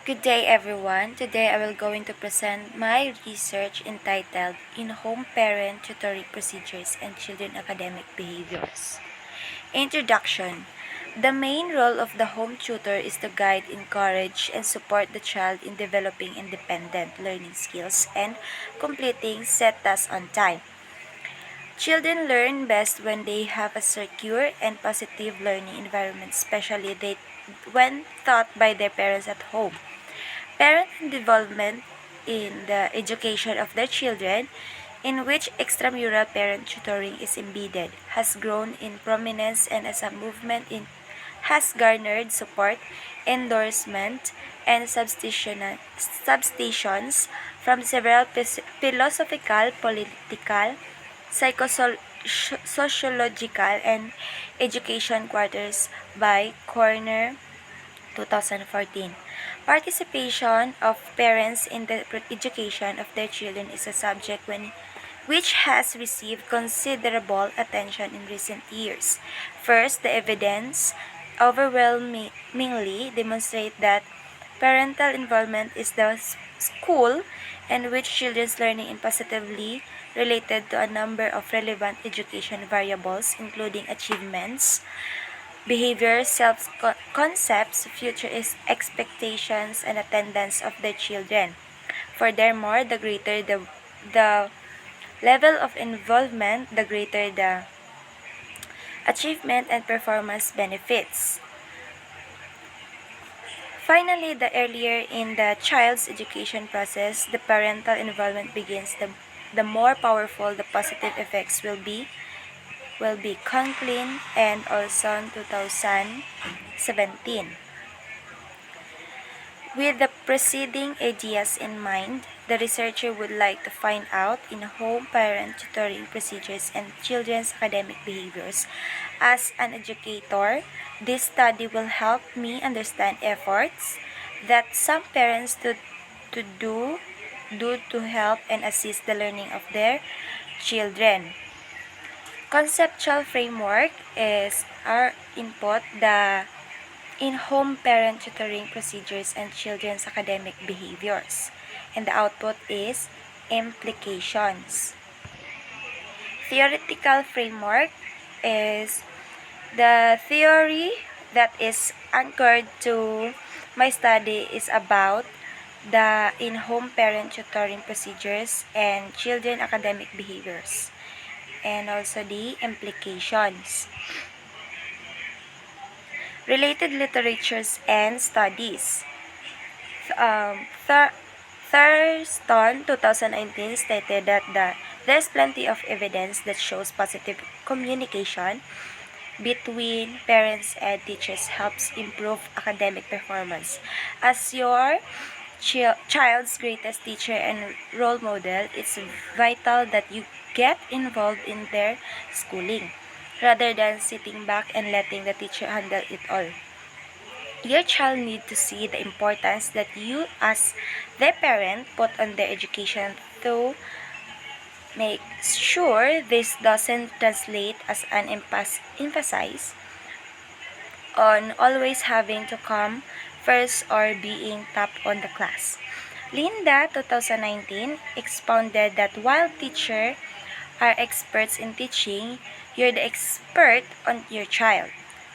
Good day everyone. Today I will going to present my research entitled In-Home Parent Tutoring Procedures and Children Academic Behaviors. Introduction. The main role of the home tutor is to guide, encourage, and support the child in developing independent learning skills and completing set tasks on time. Children learn best when they have a secure and positive learning environment, especially when taught by their parents at home. Parent involvement in the education of their children, in which extramural parent tutoring is embedded, has grown in prominence and as a movement has garnered support, endorsement, and substations from several philosophical, political, psychosociological, and education quarters by Corner 2014. Participation of parents in the education of their children is a subject which has received considerable attention in recent years. First, the evidence overwhelmingly demonstrate that parental involvement is the school in which children's learning is positively related to a number of relevant education variables, including achievements, behavior, self-concepts, future expectations, and attendance of their children. Furthermore, the greater the level of involvement, the greater the achievement and performance benefits. Finally, the earlier in the child's education process the parental involvement begins, the more powerful the positive effects will be Conklin and Olson 2017. With the preceding ideas in mind, the researcher would like to find out in-home parent tutoring procedures and children's academic behaviors. As an educator, this study will help me understand efforts that some parents do to help and assist the learning of their children. Conceptual framework is our input, the in-home parent tutoring procedures and children's academic behaviors. And the output is implications. Theoretical framework is the theory that is anchored to my study is about the in-home parent tutoring procedures and children academic behaviors, and also the implications. Related literatures and studies. Thurston 2019 stated that there's plenty of evidence that shows positive communication between parents and teachers helps improve academic performance. As your child's greatest teacher and role model, it's vital that you get involved in their schooling rather than sitting back and letting the teacher handle it all. Your child needs to see the importance that you as their parent put on their education to make sure this doesn't translate as an emphasis on always having to come first or being top on the class. Linda 2019 expounded that while teachers are experts in teaching, you're the expert on your child.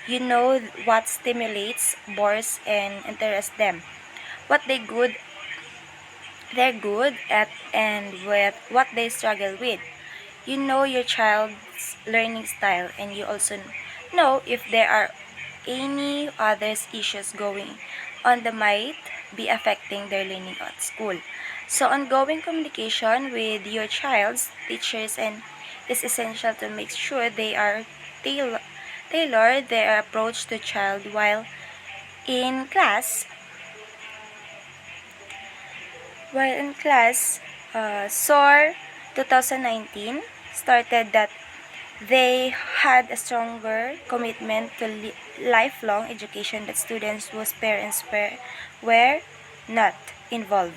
You know what stimulates, bores, and interests them, what they're good at, and what they struggle with. You know your child's learning style, and you also know if there are any other issues going on that might be affecting their learning at school. So ongoing communication with your child's teachers and is essential to make sure they are tailor their approach to child while in class. SOAR 2019 started that they had a stronger commitment to lifelong education that students whose parents were not involved.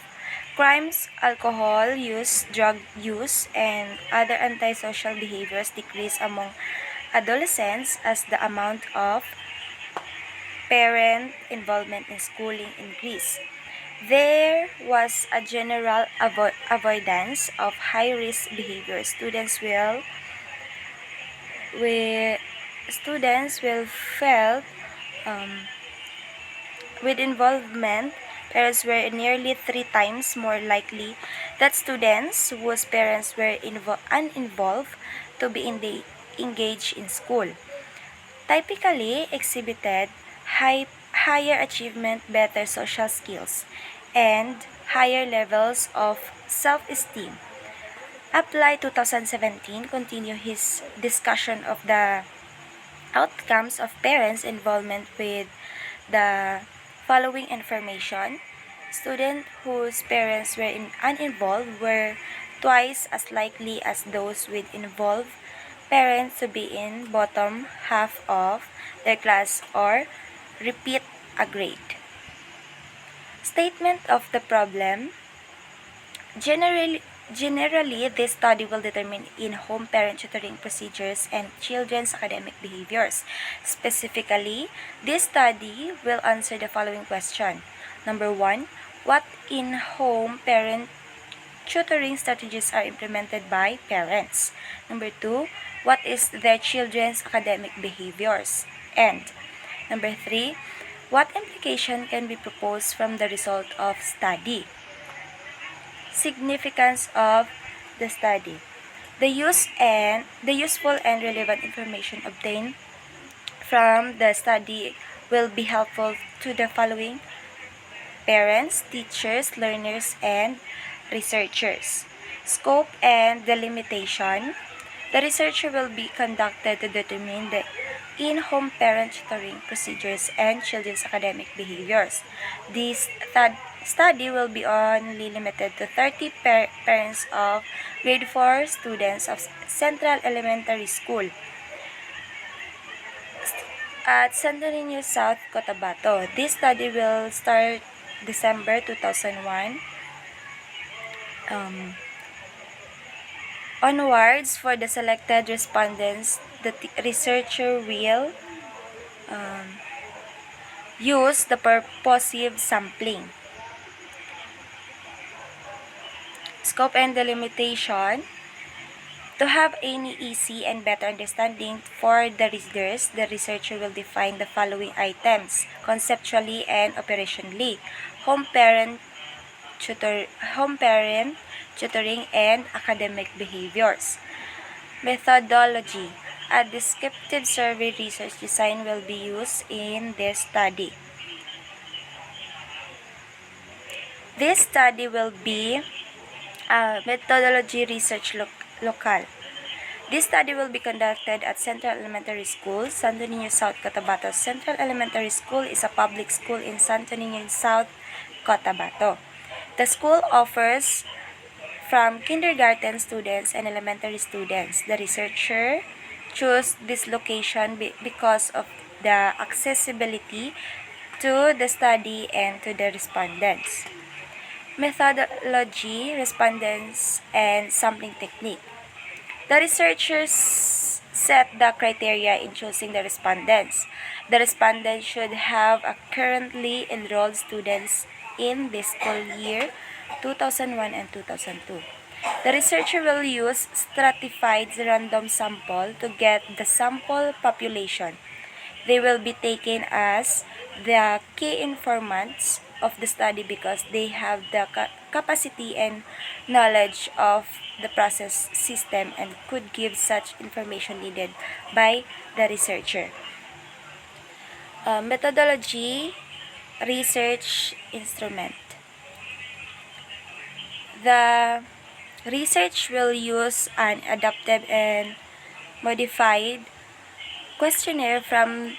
Crimes, alcohol use, drug use, and other antisocial behaviors decrease among adolescents as the amount of parent involvement in schooling increase. There was a general avoidance of high-risk behavior. Wi- Students will felt um, with involvement. Parents were nearly 3 times more likely that students whose parents were uninvolved to be engaged in school. Typically exhibited higher achievement, better social skills, and higher levels of self-esteem. Apply 2017 continue his discussion of the outcomes of parents' involvement with the following information. Students whose parents were uninvolved were twice as likely as those with involved parents to be in bottom half of their class or repeat a grade. Statement of the problem. Generally, this study will determine in-home parent tutoring procedures and children's academic behaviors. Specifically, this study will answer the following question. Number 1, what in-home parent tutoring strategies are implemented by parents? Number 2, what is their children's academic behaviors? And number 3, what implication can be proposed from the result of study? Significance of the study. The useful and relevant information obtained from the study will be helpful to the following: parents, teachers, learners, and researchers. Scope and delimitation. The research will be conducted to determine the in-home parent tutoring procedures and children's academic behaviors. This study will be only limited to 30 parents of grade 4 students of Central Elementary School at Santo Niño South, Cotabato. This study will start December 2001. Onwards, for the selected respondents, the researcher will use the purposive sampling. Scope and delimitation. To have any easy and better understanding for the readers, the researcher will define the following items conceptually and operationally: home parent tutoring and academic behaviors. Methodology. A descriptive survey research design will be used in this study. This study will be a methodology research local. This study will be conducted at Central Elementary School, Santo Niño South, Cotabato. Central Elementary School is a public school in Santo Niño South, Cotabato. The school offers from kindergarten students and elementary students. The researcher chose this location because of the accessibility to the study and to the respondents. Methodology, respondents, and sampling technique. The researchers set the criteria in choosing the respondents. The respondents should have a currently enrolled students in the school year 2001 and 2002. The researcher will use stratified random sample to get the sample population. They will be taken as the key informants of the study because they have the capacity and knowledge of the process system and could give such information needed by the researcher. Methodology, research instrument. The research will use an adaptive and modified questionnaire from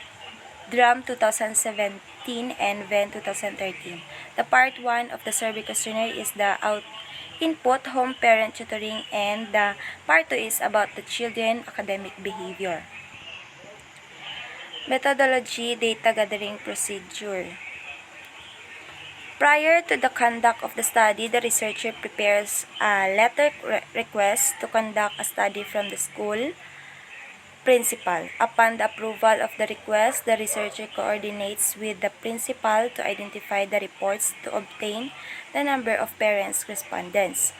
DRAM 2017 and VEN 2013. The part 1 of the survey questionnaire is the input, home parent tutoring, and the part 2 is about the children academic behavior. Methodology, data gathering procedure. Prior to the conduct of the study, the researcher prepares a letter request to conduct a study from the school Principal. Upon the approval of the request, the researcher coordinates with the principal to identify the reports to obtain the number of parents' respondents.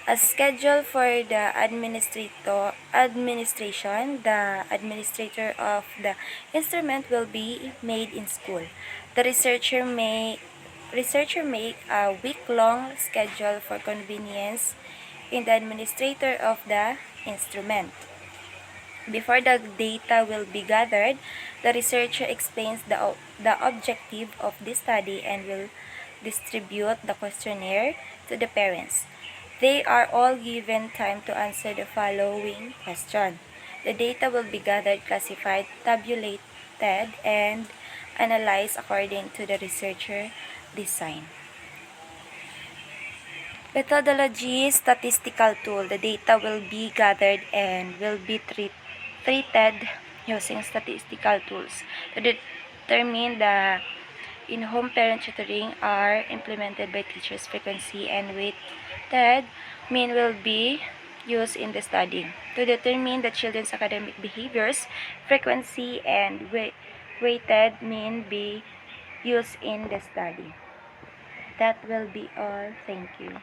As scheduled for the administration, the administrator of the instrument will be made in school. The researcher make a week-long schedule for convenience in the administrator of the instrument. Before the data will be gathered, the researcher explains the objective of this study and will distribute the questionnaire to the parents. They are all given time to answer the following question. The data will be gathered, classified, tabulated, and analyzed according to the researcher design. Methodology statistical tool. The data will be gathered and will be treated using statistical tools to determine the in-home parent tutoring are implemented by teachers. Frequency and weighted mean will be used in the study. To determine the children's academic behaviors, frequency and weighted mean be used in the study. That will be all. Thank you.